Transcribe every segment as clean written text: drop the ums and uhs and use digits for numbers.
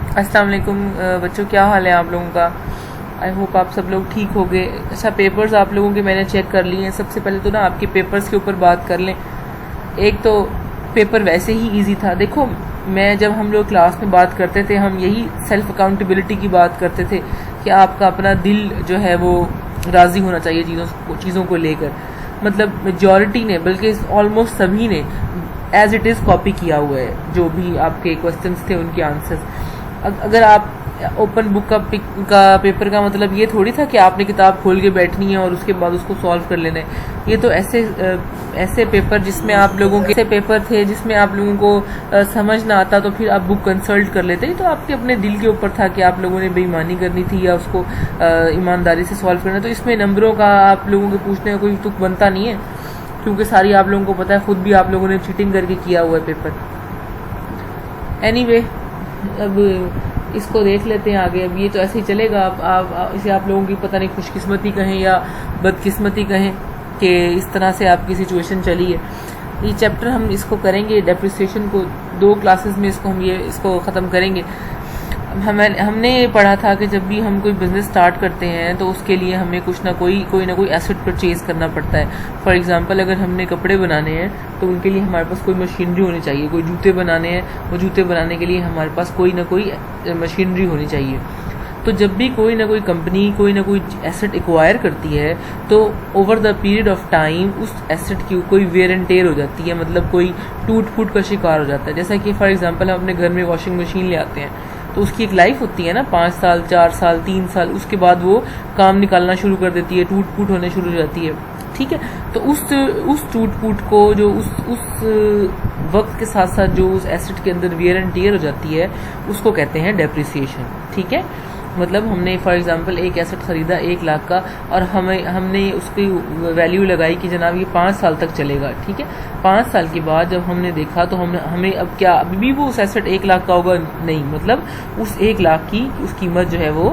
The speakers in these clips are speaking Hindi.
अस्सलाम वालेकुम बच्चों, क्या हाल है आप लोगों का। आई होप आप सब लोग ठीक हो गए। अच्छा, पेपर्स आप लोगों के मैंने चेक कर लिए हैं। सबसे पहले तो ना आपके पेपर्स के ऊपर बात कर लें। एक तो पेपर वैसे ही इजी था। देखो, मैं जब हम लोग क्लास में बात करते थे, हम यही सेल्फ अकाउंटेबिलिटी की बात करते थे कि आपका अपना दिल जो है वो राज़ी होना चाहिए चीज़ों को लेकर। मतलब मेजॉरिटी ने, बल्कि ऑलमोस्ट सभी ने एज इट इज़ कॉपी किया हुआ है जो भी आपके क्वेश्चंस थे, उनके आंसर्स। अगर आप ओपन बुक का पेपर का मतलब ये थोड़ी था कि आपने किताब खोल के बैठनी है और उसके बाद उसको सॉल्व कर लेना है। ये तो ऐसे पेपर जिसमें आप लोगों के ऐसे पेपर थे जिसमें आप लोगों को समझ ना आता तो फिर आप बुक कंसल्ट कर लेते। तो आपके अपने दिल के ऊपर था कि आप लोगों ने बेईमानी करनी थी या उसको ईमानदारी से सॉल्व करना। तो इसमें नंबरों का आप लोगों के पूछने का कोई तुक बनता नहीं है, क्योंकि सारी आप लोगों को पता है, खुद भी आप लोगों ने चीटिंग करके किया हुआ है पेपर। एनीवे, अब इसको देख लेते हैं आगे। अब ये तो ऐसे ही चलेगा। इसे आप लोगों की पता नहीं खुशकिस्मती कहें या बदकिस्मती कहें कि इस तरह से आपकी सिचुएशन चली है। ये चैप्टर हम इसको करेंगे, डेप्रिसिएशन को 2 क्लासेस में इसको ख़त्म करेंगे। हमने ये पढ़ा था कि जब भी हम कोई बिज़नेस स्टार्ट करते हैं तो उसके लिए हमें कोई ना कोई एसेट परचेज़ करना पड़ता है। फॉर एग्जांपल, अगर हमने कपड़े बनाने हैं तो उनके लिए हमारे पास कोई मशीनरी होनी चाहिए। कोई जूते बनाने हैं, वो जूते बनाने के लिए हमारे पास कोई ना कोई मशीनरी होनी चाहिए। तो जब भी कोई ना कोई कंपनी कोई ना कोई एसेट एक्वायर करती है तो over the period of time उस एसेट की कोई वेयर एंड टेयर हो जाती है, मतलब कोई टूट फूट का शिकार हो जाता है। जैसा कि फॉर एग्जांपल हम अपने घर में वॉशिंग मशीन ले आते हैं तो उसकी एक लाइफ होती है ना, 5 साल, 4 साल, 3 साल। उसके बाद वो काम निकालना शुरू कर देती है, टूट फूट होने शुरू हो जाती है। ठीक है, तो उस टूट फूट को जो उस वक्त के साथ साथ जो उस एसेट के अंदर वियर एंड टियर हो जाती है उसको कहते हैं डेप्रिसिएशन। ठीक है, मतलब हमने फॉर एग्जांपल एक एसेट ख़रीदा 1 लाख का और हमने उसकी वैल्यू लगाई कि जनाब ये 5 साल तक चलेगा। ठीक है, 5 साल के बाद जब हमने देखा तो हमें अब क्या अभी भी वो उस एसेट 1 लाख का होगा? नहीं, मतलब उस 1 लाख की उस कीमत जो है वो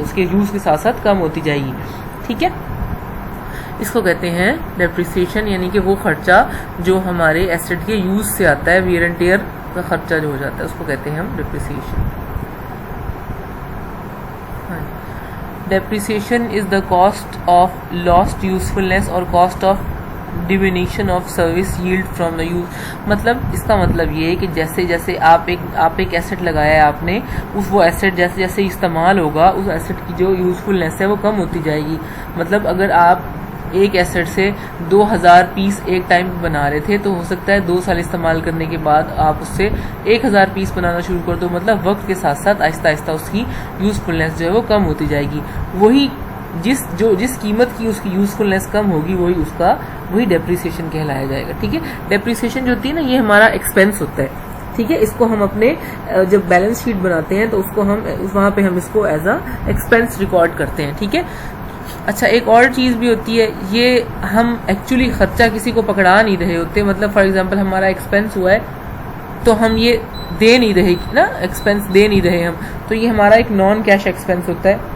उसके यूज़ के साथ साथ कम होती जाएगी। ठीक है, इसको कहते हैं डेप्रिसिएशन, यानी कि वो खर्चा जो हमारे एसेट के यूज़ से आता है, वियर एंड टियर का खर्चा जो हो जाता है, उसको कहते हैं हम depreciation. Depreciation is the cost of lost usefulness और cost of diminution of service yield from the use। मतलब इसका मतलब ये है कि जैसे जैसे आप एक एसेट लगाया है आपने, वो एसेट जैसे जैसे इस्तेमाल होगा उस एसेट की जो यूज़फुलनेस है वो कम होती जाएगी। मतलब अगर आप एक एसेट से 2000 पीस एक टाइम पे बना रहे थे तो हो सकता है 2 साल इस्तेमाल करने के बाद आप उससे 1000 पीस बनाना शुरू कर दो। मतलब वक्त के साथ साथ आहिस्ता आहिस्ता उसकी यूज़फुलनेस जो है वो कम होती जाएगी। जिस कीमत की उसकी यूज़फुलनेस कम होगी वही डेप्रिसिएशन कहलाया जाएगा। ठीक है, डेप्रिसिएशन जो होती है ना, ये हमारा एक्सपेंस होता है। ठीक है, इसको हम अपने जब बैलेंस शीट बनाते हैं तो उसको हम वहाँ पे हम इसको एज अ एक्सपेंस रिकॉर्ड करते हैं। ठीक है, अच्छा, एक और चीज़ भी होती है, ये हम एक्चुअली खर्चा किसी को पकड़ा नहीं रहे होते। मतलब फॉर एग्जांपल हमारा एक्सपेंस हुआ है तो हम ये दे नहीं रहे ना, एक्सपेंस दे नहीं रहे हम, तो ये हमारा एक नॉन कैश एक्सपेंस होता है।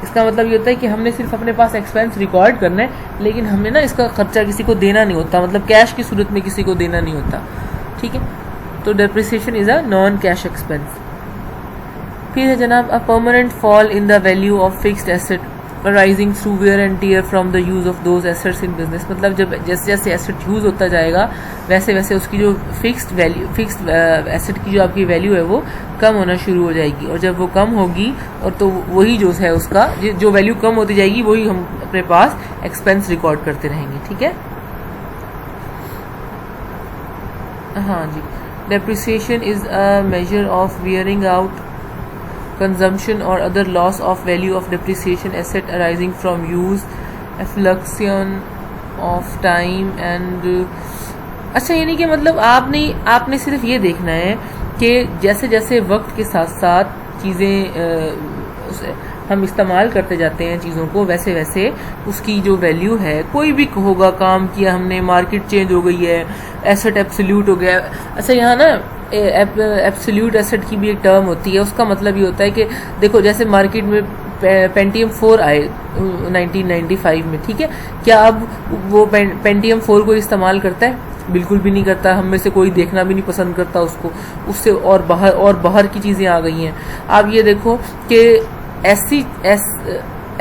इसका मतलब ये होता है कि हमने सिर्फ अपने पास एक्सपेंस रिकॉर्ड करना है, लेकिन हमने ना इसका खर्चा किसी को देना नहीं होता, मतलब कैश की सूरत में किसी को देना नहीं होता। ठीक है, तो depreciation is a non cash expense. फिर है जनाब, a permanent fall in the value of fixed asset arising through wear and tear from the use of those assets in business। मतलब जब जैसे जैसे एसेट यूज़ होता जाएगा वैसे वैसे उसकी जो फिक्स्ड एसेट की जो आपकी वैल्यू है वो कम होना शुरू हो जाएगी। और जब वो कम होगी और तो वही जो है उसका जो वैल्यू कम होती जाएगी वही हम अपने पास एक्सपेंस रिकॉर्ड करते रहेंगे। ठीक है, हाँ जी, depreciation is a measure of wearing out consumption or other loss of value of depreciation asset arising from use, affluction of time and अच्छा, यानी कि मतलब आपने सिर्फ ये देखना है कि जैसे जैसे वक्त के साथ साथ चीज़ें हम इस्तेमाल करते जाते हैं चीज़ों को, वैसे वैसे उसकी जो वैल्यू है, कोई भी होगा, काम किया हमने, मार्केट चेंज हो गई है, एसेट एब्सोल्यूट हो गया। अच्छा, यहाँ ना एब्सोल्यूट एसेट की भी एक टर्म होती है। उसका मतलब ये होता है कि देखो, जैसे मार्केट में पेंटियम 4 आए 1995 में। ठीक है, क्या अब वो पेंटियम 4 को इस्तेमाल करता है? बिल्कुल भी नहीं करता, हम में से कोई देखना भी नहीं पसंद करता उसको। उससे और बाहर की चीज़ें आ गई हैं। आप ये देखो कि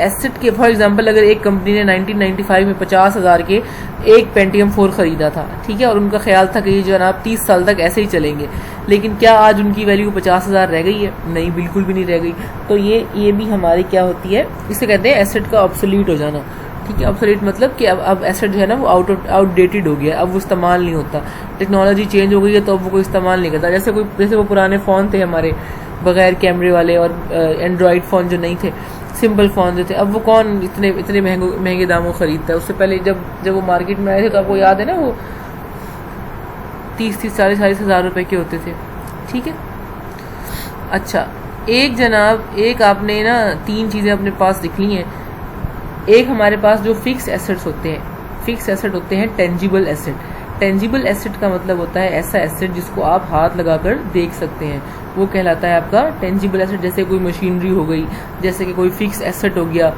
एसेट के फॉर एग्जांपल अगर एक कंपनी ने 1995 में 50,000 के एक पेंटियम 4 खरीदा था, ठीक है, और उनका ख्याल था कि ये जो है ना 30 साल तक ऐसे ही चलेंगे, लेकिन क्या आज उनकी वैल्यू 50,000 रह गई है? नहीं, बिल्कुल भी नहीं रह गई। तो ये भी हमारी क्या होती है, इसे कहते हैं एसेट का ऑब्सोलीट हो जाना। ठीक है, ऑब्सोलीट मतलब कि अब एसेट जो है ना वो आउटडेटेड हो गया, अब वो इस्तेमाल नहीं होता। टेक्नोलॉजी चेंज हो गई है तो अब वो कोई इस्तेमाल नहीं करता। जैसे वो पुराने फ़ोन थे हमारे बगैर कैमरे वाले और एंड्रॉयड फ़ोन जो नहीं थे, सिंपल फ़ोन जो थे, अब वो कौन इतने महंगे दामों खरीदता है। उससे पहले जब वो मार्केट में आए थे तो आपको याद है ना, वो 30 40 हज़ार रुपए के होते थे। ठीक है, अच्छा, एक आपने ना 3 चीज़ें अपने पास लिख ली हैं। एक हमारे पास जो फिक्स एसेट्स होते हैं, फिक्स एसेट होते हैं टेंजिबल एसेट। टेंजिबल एसेट का मतलब होता है ऐसा एसेट जिसको आप हाथ लगाकर देख सकते हैं, वो कहलाता है आपका टेंजिबल एसेट। जैसे कोई मशीनरी हो गई, जैसे कि कोई फिक्स एसेट हो गया,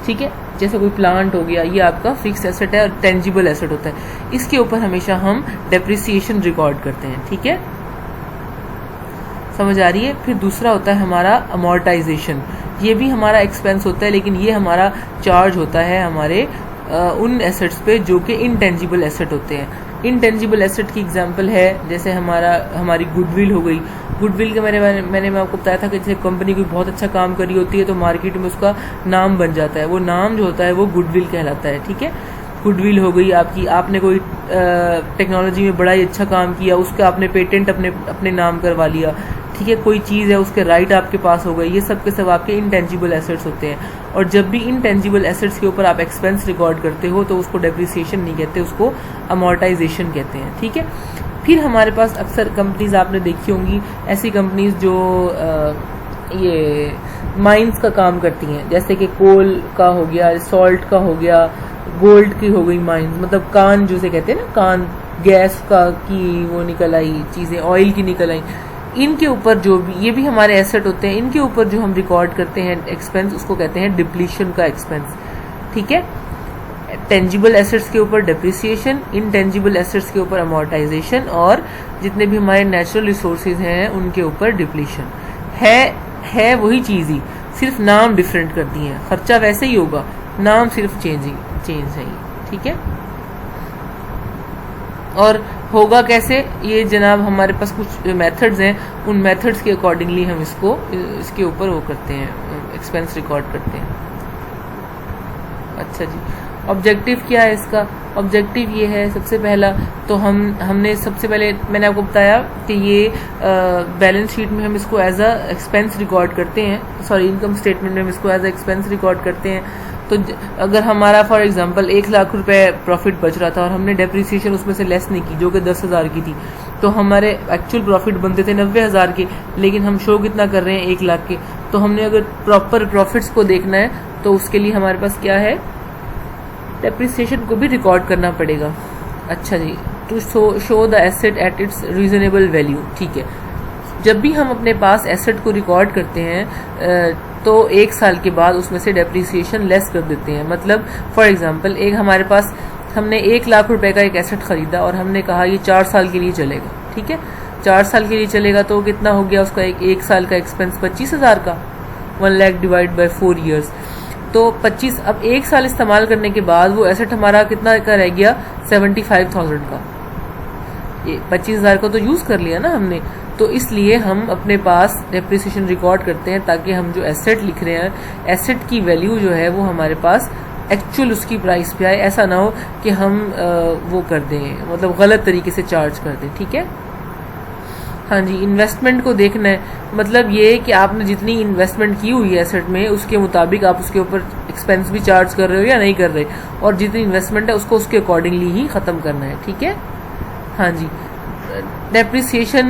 ठीक है, जैसे कोई प्लांट हो गया, ये आपका फिक्स एसेट है और टेंजिबल एसेट होता है। इसके ऊपर हमेशा हम डेप्रिसिएशन रिकॉर्ड करते हैं। ठीक है, समझ आ रही है। फिर दूसरा होता है हमारा अमोर्टाइजेशन। ये भी हमारा एक्सपेंस होता है, लेकिन ये हमारा चार्ज होता है हमारे उन एसेट्स पे जो कि इनटेंजिबल एसेट होते हैं। इनटेंजिबल एसेट की एग्जांपल है जैसे हमारी गुडविल हो गई। गुडविल के मैंने आपको बताया था कि जैसे कंपनी कोई बहुत अच्छा काम कर रही होती है तो मार्केट में उसका नाम बन जाता है, वो नाम जो होता है वो गुडविल कहलाता है। ठीक है, गुडविल हो गई आपकी, आपने कोई टेक्नोलॉजी में बड़ा ही अच्छा काम किया, उसका आपने पेटेंट अपने नाम करवा लिया। ठीक है, कोई चीज़ है उसके राइट आपके पास हो गए, ये सब के सब आपके इनटेंजिबल एसेट्स होते हैं। और जब भी इनटेंजिबल एसेट्स के ऊपर आप एक्सपेंस रिकॉर्ड करते हो तो उसको डेप्रिसिएशन नहीं कहते, उसको अमोर्टाइजेशन कहते हैं। ठीक है, फिर हमारे पास अक्सर कंपनीज आपने देखी होंगी, ऐसी कंपनीज जो ये माइंस का काम करती हैं, जैसे कि कोल का हो गया, सॉल्ट का हो गया, गोल्ड की हो गई माइंस, मतलब कान जिसे कहते हैं ना, कान गैस का की वो निकल आई चीज़ें, ऑयल की निकल आई, इनके ऊपर जो भी ये भी हमारे एसेट होते हैं, इनके ऊपर जो हम रिकॉर्ड करते हैं एक्सपेंस, उसको कहते हैं डिप्लीशन का एक्सपेंस। ठीक है, टेंजिबल एसेट्स के ऊपर डेप्रिसिएशन, इनटेंजिबल एसेट्स के ऊपर अमोर्टाइजेशन, और जितने भी हमारे नेचुरल रिसोर्सेज हैं उनके ऊपर डिप्लीशन। है वही चीज़ ही, सिर्फ नाम डिफरेंट कर दिए हैं। खर्चा वैसे ही होगा, नाम सिर्फ चेंज है। ठीक है, और होगा कैसे, ये जनाब हमारे पास कुछ मेथड्स हैं, उन मेथड्स के अकॉर्डिंगली हम इसके ऊपर वो करते हैं, एक्सपेंस रिकॉर्ड करते हैं। अच्छा जी, ऑब्जेक्टिव क्या है इसका? ऑब्जेक्टिव ये है, सबसे पहला तो हमने सबसे पहले मैंने आपको बताया कि ये बैलेंस शीट में हम इसको एज अ एक्सपेंस रिकॉर्ड करते हैं, सॉरी इनकम स्टेटमेंट में हम इसको एज अ एक्सपेंस रिकॉर्ड करते हैं। तो अगर हमारा फॉर एग्जांपल 1 लाख रुपए प्रॉफिट बच रहा था और हमने डेप्रिसिएशन उसमें से लेस नहीं की, जो कि 10,000 की थी, तो हमारे एक्चुअल प्रॉफिट बनते थे 90,000 के, लेकिन हम शो कितना कर रहे हैं, 1 लाख के। तो हमने अगर प्रॉपर प्रॉफिट्स को देखना है तो उसके लिए हमारे पास क्या है, डेप्रिसिएशन को भी रिकॉर्ड करना पड़ेगा। अच्छा जी, to show the asset at its reasonable value. ठीक है, जब भी हम अपने पास एसेट को रिकॉर्ड करते हैं तो 1 साल के बाद उसमें से डेप्रिसिएशन लेस कर देते हैं। मतलब फॉर एग्जांपल हमरे पास हमने 1 लाख रुपए का एक एसेट खरीदा और हमने कहा ये 4 साल के लिए चलेगा। ठीक है, 4 साल के लिए चलेगा तो कितना हो गया उसका, एक साल का एक्सपेंस 25,000 का, 1 लाख डिवाइड बाय 4 ईयर्स, तो 25। अब 1 साल इस्तेमाल करने के बाद वो एसेट हमारा कितना का रह गया, 75,000 का। ये 25,000 का तो यूज़ कर लिया ना हमने, तो इसलिए हम अपने पास डेप्रिसिएशन रिकॉर्ड करते हैं ताकि हम जो एसेट लिख रहे हैं, एसेट की वैल्यू जो है वो हमारे पास एक्चुअल उसकी प्राइस पे आए। ऐसा ना हो कि हम वो कर दें, मतलब गलत तरीके से चार्ज कर दें। ठीक है, हाँ जी, इन्वेस्टमेंट को देखना है, मतलब ये है कि आपने जितनी इन्वेस्टमेंट की हुई है एसेट में उसके मुताबिक आप उसके ऊपर एक्सपेंस भी चार्ज कर रहे हो या नहीं कर रहे, और जितनी इन्वेस्टमेंट है उसको उसके अकॉर्डिंगली ही ख़त्म करना है। ठीक है, हाँ जी, डेप्रिसिएशन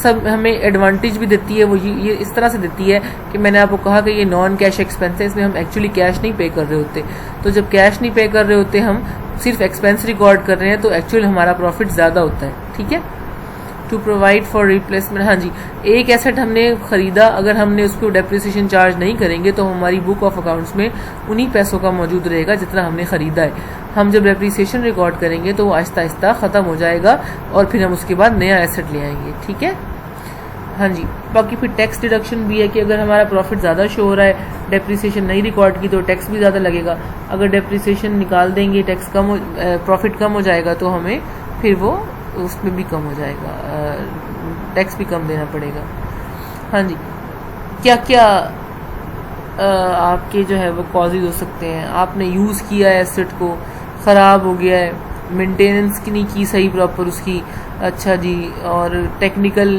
सब हमें एडवांटेज भी देती है, वो ये इस तरह से देती है कि मैंने आपको कहा कि ये नॉन कैश एक्सपेंस है, इसमें हम एक्चुअली कैश नहीं पे कर रहे होते। तो जब कैश नहीं पे कर रहे होते, हम सिर्फ एक्सपेंस रिकॉर्ड कर रहे हैं, तो एक्चुअल हमारा प्रॉफिट ज़्यादा होता है। ठीक है, टू प्रोवाइड फॉर रिप्लेसमेंट। हाँ जी, एक एसेट हमने खरीदा, अगर हमने उसको डेप्रिसिएशन चार्ज नहीं करेंगे तो हमारी बुक ऑफ अकाउंट्स में उन्हीं पैसों का मौजूद रहेगा जितना हमने खरीदा है। हम जब डेप्रिसिएशन रिकॉर्ड करेंगे तो वो आहिस्ता आहिस्ता ख़त्म हो जाएगा और फिर हम उसके बाद नया एसेट ले आएंगे। ठीक है, हाँ जी। बाकी फिर टैक्स डिडक्शन भी है कि अगर हमारा प्रॉफिट ज़्यादा शो हो रहा है, डेप्रिसिएशन नहीं रिकॉर्ड की, तो टैक्स भी ज़्यादा लगेगा। अगर डेप्रिसिएशन निकाल देंगे, टैक्स कम हो, प्रॉफिट कम हो जाएगा, तो हमें फिर वो उसमें भी कम हो जाएगा, टैक्स भी कम देना पड़ेगा। हाँ जी। क्या क्या आपके जो है वो कॉजेज हो सकते हैं? आपने यूज़ किया है एसेट को, ख़राब हो गया है, मेंटेनेंस की नहीं की सही प्रॉपर उसकी, अच्छा जी, और टेक्निकल,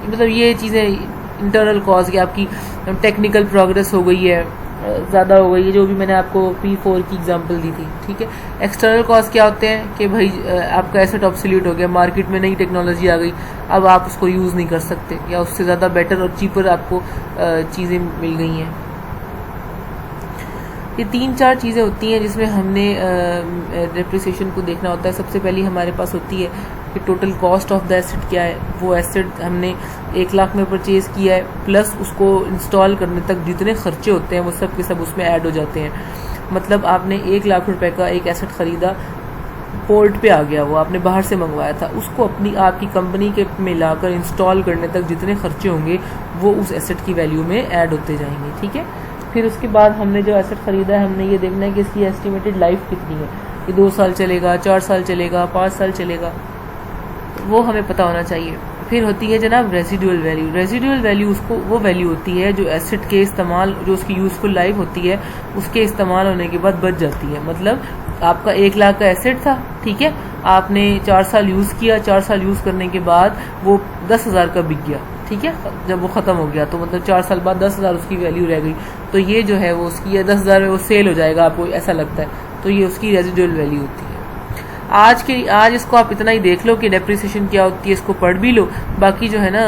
मतलब ये चीज़ें इंटरनल कॉज की, आपकी टेक्निकल प्रोग्रेस हो गई है, ज़्यादा हो गई है, जो भी मैंने आपको P4 की एग्जांपल दी थी। ठीक है। एक्सटर्नल कॉज क्या होते हैं कि भाई आपका एसेट ऑब्सोल्यूट हो गया, मार्केट में नई टेक्नोलॉजी आ गई, अब आप उसको यूज़ नहीं कर सकते, या उससे ज़्यादा बेटर और चीपर आपको चीज़ें मिल गई हैं। ये 3-4 चीज़ें होती हैं जिसमें हमने डेप्रिसिएशन को देखना होता है। सबसे पहली हमारे पास होती है कि total cost of the asset क्या है। वो एसेट हमने 1 लाख में परचेज़ किया है, प्लस उसको इंस्टॉल करने तक जितने खर्चे होते हैं वो सब के सब उसमें ऐड हो जाते हैं। मतलब आपने 1 लाख रुपए का एक एसेट ख़रीदा, पोर्ट पे आ गया, वो आपने बाहर से मंगवाया था, उसको अपनी आपकी कंपनी के में लाकर इंस्टॉल करने तक जितने खर्चे होंगे वो उस एसेट की वैल्यू में ऐड होते जाएंगे। ठीक है। फिर उसके बाद हमने जो एसेट ख़रीदा है, हमने ये देखना है कि इसकी एस्टिमेटेड लाइफ कितनी है, कि 2 साल चलेगा, 4 साल चलेगा, 5 साल चलेगा, वो हमें पता होना चाहिए। फिर होती है जनाब रेजिडुअल वैल्यू। रेजिडुअल वैल्यू उसको वो वैल्यू होती है जो एसेट के इस्तेमाल, जो उसकी यूज़फुल लाइफ होती है, उसके इस्तेमाल होने के बाद बच जाती है। मतलब आपका 1 लाख का एसेट था, ठीक है, आपने 4 साल यूज़ किया, 4 साल यूज़ करने के बाद वो 10,000 का बिक गया। ठीक है, जब वो ख़त्म हो गया तो मतलब 4 साल बाद 10,000 उसकी वैल्यू रह गई, तो ये जो है वो उसकी 10,000 में वो सेल हो जाएगा, आपको ऐसा लगता है, तो ये उसकी रेजिडुअल वैल्यू होती है। आज इसको आप इतना ही देख लो कि डेप्रिसिएशन क्या होती है, इसको पढ़ भी लो। बाकी जो है ना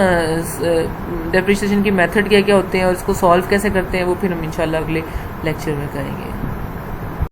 डेप्रिसिएशन के मेथड क्या क्या होते हैं और इसको सॉल्व कैसे करते हैं वो फिर हम इंशाल्लाह अगले लेक्चर में करेंगे।